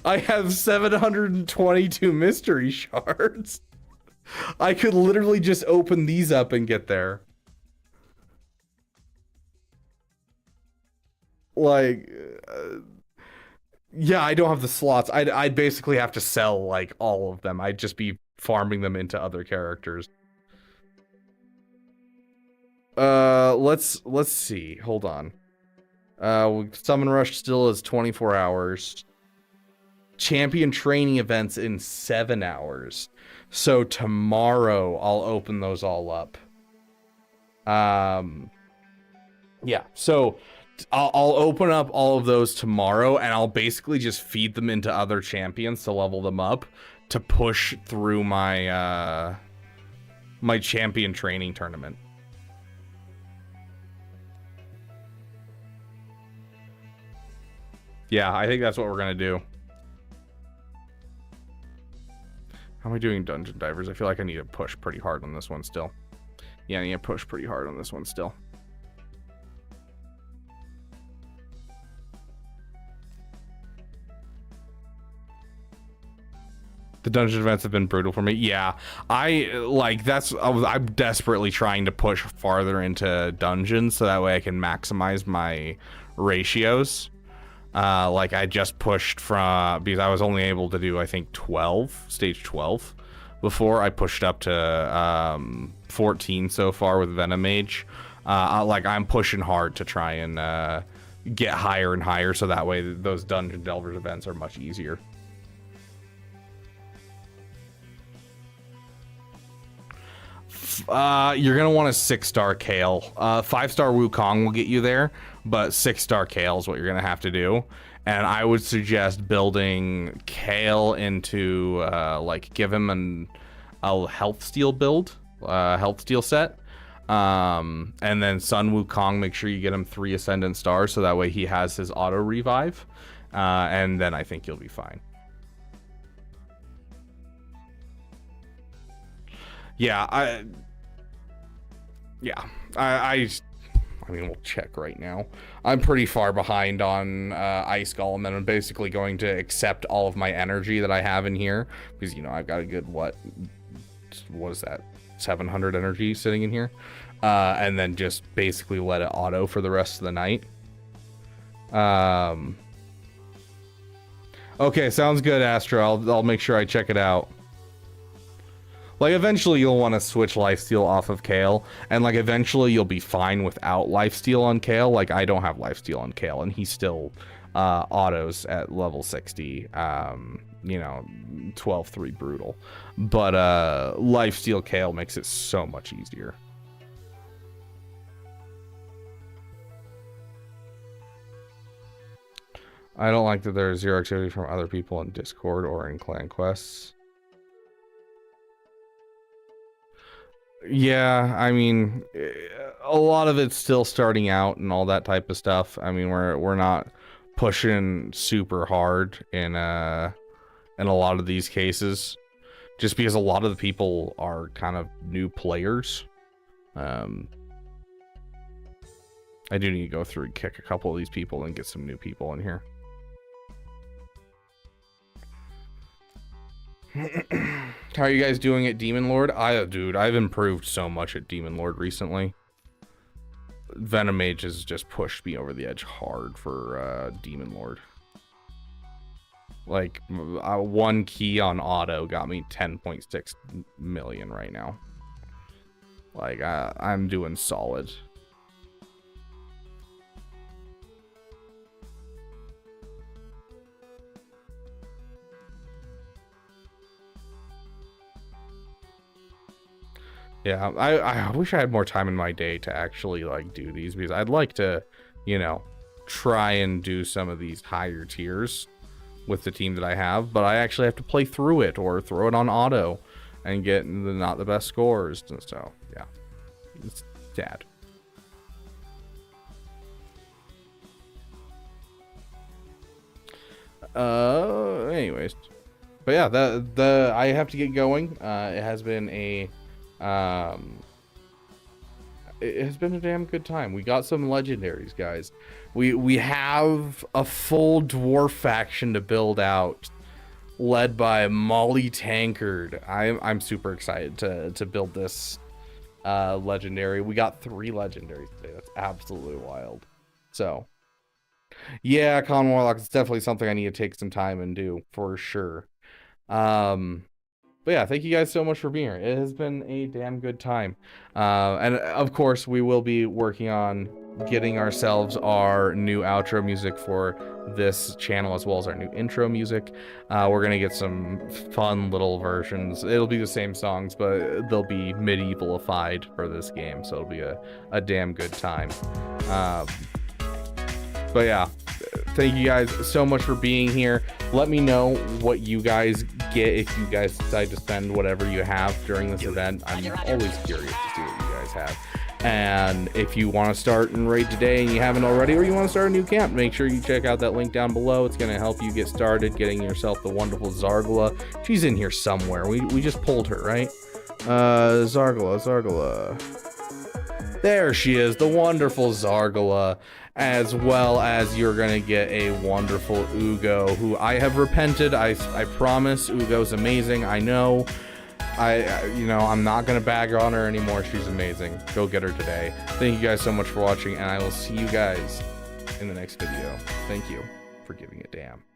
Speaker 1: I have 722 mystery shards. I could literally just open these up and get there. Like, yeah, I don't have the slots. I'd basically have to sell like all of them. I'd just be farming them into other characters. Let's see. Hold on. Summon Rush still is 24 hours. Champion training events in 7 hours. So tomorrow I'll open those all up. Yeah. So I'll open up all of those tomorrow, and I'll basically just feed them into other champions to level them up to push through my my champion training tournament. Yeah, I think that's what we're gonna do. How am I doing Dungeon Divers? I feel like I need to push pretty hard on this one still. Yeah, I need to push pretty hard on this one still. The dungeon events have been brutal for me. Yeah, I'm desperately trying to push farther into dungeons so that way I can maximize my ratios. Like I just pushed from, because I was only able to do, I think, stage 12 before. I pushed up to 14 so far with Venom Mage. Like I'm pushing hard to try and get higher and higher so that way those Dungeon Delvers events are much easier. You're gonna want a 6-star Kale. 5-star Wukong will get you there, but 6-star Kale is what you're gonna have to do. And I would suggest building Kale into like give him a health steal build, health steal set, and then Sun Wukong. Make sure you get him 3 Ascendant stars so that way he has his auto revive, and then I think you'll be fine. Yeah, I mean, we'll check right now. I'm pretty far behind on Ice Golem, and I'm basically going to accept all of my energy that I have in here because, you know, I've got a good, what is that, 700 energy sitting in here, and then just basically let it auto for the rest of the night. Okay, sounds good, Astro. I'll make sure I check it out. Like, eventually you'll want to switch lifesteal off of Kale, and like eventually you'll be fine without lifesteal on Kale. Like, I don't have lifesteal on Kale, and he still autos at level 60, you know, 12-3 brutal. But lifesteal Kale makes it so much easier. I don't like that there's 0 activity from other people in Discord or in clan quests. Yeah, I mean, a lot of it's still starting out and all that type of stuff. I mean, we're not pushing super hard in a lot of these cases, just because a lot of the people are kind of new players. I do need to go through and kick a couple of these people and get some new people in here. How are you guys doing at Demon Lord? Dude, I've improved so much at Demon Lord recently. Venom Mage has just pushed me over the edge hard for Demon Lord. Like, 1 key on auto got me 10.6 million right now. Like, I'm doing solid. Yeah, I wish I had more time in my day to actually, like, do these, because I'd like to, you know, try and do some of these higher tiers with the team that I have, but I actually have to play through it or throw it on auto and get not the best scores. And so, yeah, it's sad. Anyways, but yeah, I have to get going. It has been a damn good time. We got some legendaries, guys. We have a full dwarf faction to build out, led by Molly Tankard. I'm super excited to build this legendary. We got 3 legendaries today. That's absolutely wild. So yeah, Con Warlock is definitely something I need to take some time and do for sure. But yeah, thank you guys so much for being here. It has been a damn good time. And of course, we will be working on getting ourselves our new outro music for this channel, as well as our new intro music. We're going to get some fun little versions. It'll be the same songs, but they'll be medievalified for this game. So it'll be a damn good time. But yeah, thank you guys so much for being here. Let me know what you guys get if you guys decide to spend whatever you have during this event. I'm always curious to see what you guys have. And if you want to start and raid today and you haven't already, or you want to start a new camp, make sure you check out that link down below. It's going to help you get started getting yourself the wonderful Zargala. She's in here somewhere. We just pulled her, right? Zargala. There she is, the wonderful Zargala. As well as you're going to get a wonderful Ugo, who I have repented. I promise. Ugo's amazing. I know. I'm not going to bag on her anymore. She's amazing. Go get her today. Thank you guys so much for watching, and I will see you guys in the next video. Thank you for giving a damn.